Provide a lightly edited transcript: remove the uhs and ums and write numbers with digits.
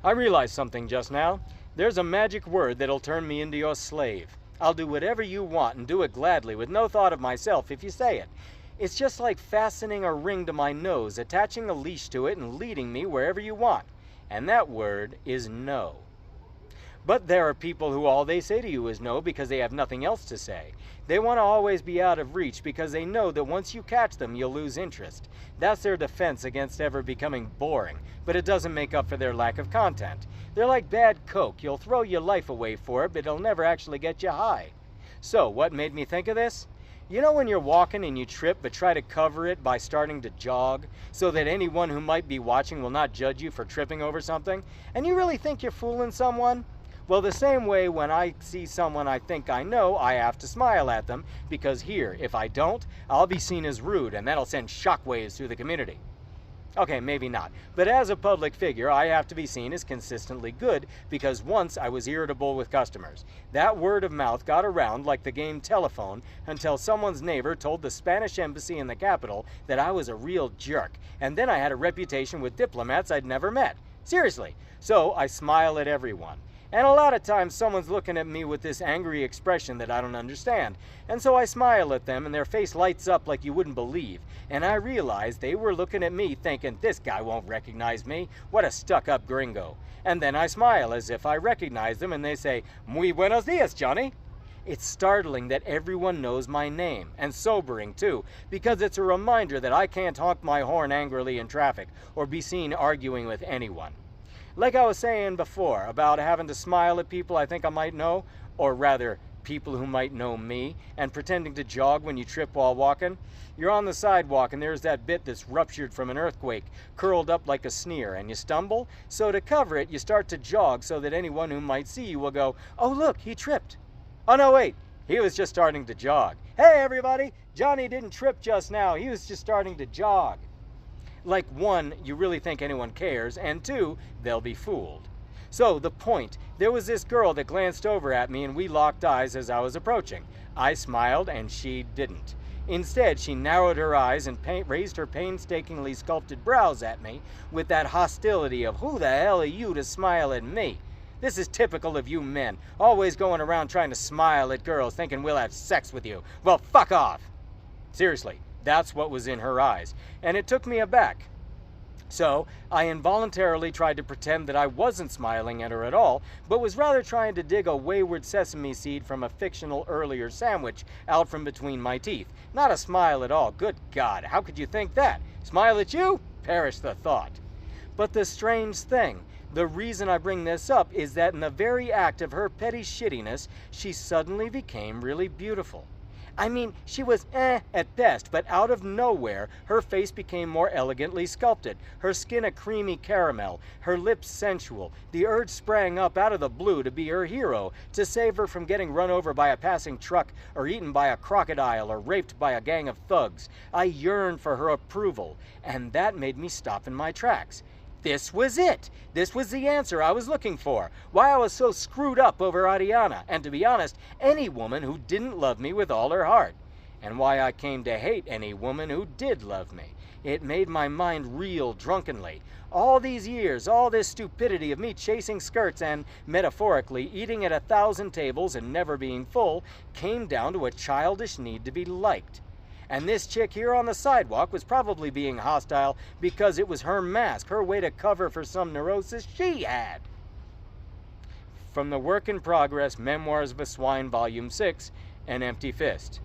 I realized something just now. There's a magic word that'll turn me into your slave. I'll do whatever you want and do it gladly with no thought of myself if you say it. It's just like fastening a ring to my nose, attaching a leash to it and leading me wherever you want. And that word is no. But there are people who all they say to you is no because they have nothing else to say. They want to always be out of reach because they know that once you catch them, you'll lose interest. That's their defense against ever becoming boring, but it doesn't make up for their lack of content. They're like bad Coke. You'll throw your life away for it, but it'll never actually get you high. So, what made me think of this? You know when you're walking and you trip but try to cover it by starting to jog so that anyone who might be watching will not judge you for tripping over something? And you really think you're fooling someone? Well, the same way when I see someone I think I know, I have to smile at them because here, if I don't, I'll be seen as rude and that'll send shockwaves through the community. Okay, maybe not. But as a public figure, I have to be seen as consistently good because once I was irritable with customers. That word of mouth got around like the game telephone until someone's neighbor told the Spanish embassy in the capital that I was a real jerk. And then I had a reputation with diplomats I'd never met. Seriously. So I smile at everyone. And a lot of times someone's looking at me with this angry expression that I don't understand. And so I smile at them and their face lights up like you wouldn't believe. And I realize they were looking at me thinking, this guy won't recognize me. What a stuck-up gringo. And then I smile as if I recognize them and they say, muy buenos dias, Johnny. It's startling that everyone knows my name, and sobering too, because it's a reminder that I can't honk my horn angrily in traffic or be seen arguing with anyone. Like I was saying before about having to smile at people I think I might know, or rather, people who might know me, and pretending to jog when you trip while walking. You're on the sidewalk and there's that bit that's ruptured from an earthquake, curled up like a sneer, and you stumble. So to cover it, you start to jog so that anyone who might see you will go, oh look, he tripped. Oh no, wait, he was just starting to jog. Hey everybody, Johnny didn't trip just now, he was just starting to jog. Like one, you really think anyone cares, and two, they'll be fooled. So the point, there was this girl that glanced over at me and we locked eyes as I was approaching. I smiled and she didn't. Instead, she narrowed her eyes and raised her painstakingly sculpted brows at me with that hostility of who the hell are you to smile at me? This is typical of you men, always going around trying to smile at girls thinking we'll have sex with you. Well, fuck off. Seriously. That's what was in her eyes, and it took me aback. So I involuntarily tried to pretend that I wasn't smiling at her at all, but was rather trying to dig a wayward sesame seed from a fictional earlier sandwich out from between my teeth. Not a smile at all. Good God, how could you think that? Smile at you? Perish the thought. But the strange thing, the reason I bring this up is that in the very act of her petty shittiness, she suddenly became really beautiful. I mean, she was at best, but out of nowhere, her face became more elegantly sculpted, her skin a creamy caramel, her lips sensual. The urge sprang up out of the blue to be her hero, to save her from getting run over by a passing truck, or eaten by a crocodile, or raped by a gang of thugs. I yearned for her approval, and that made me stop in my tracks. This was it. This was the answer I was looking for. Why I was so screwed up over Ariana, and to be honest, any woman who didn't love me with all her heart. And why I came to hate any woman who did love me. It made my mind reel drunkenly. All these years, all this stupidity of me chasing skirts and, metaphorically, eating at 1,000 tables and never being full, came down to a childish need to be liked. And this chick here on the sidewalk was probably being hostile because it was her mask, her way to cover for some neurosis she had. From the work in progress, Memoirs of a Swine, Volume 6, An Empty Fist.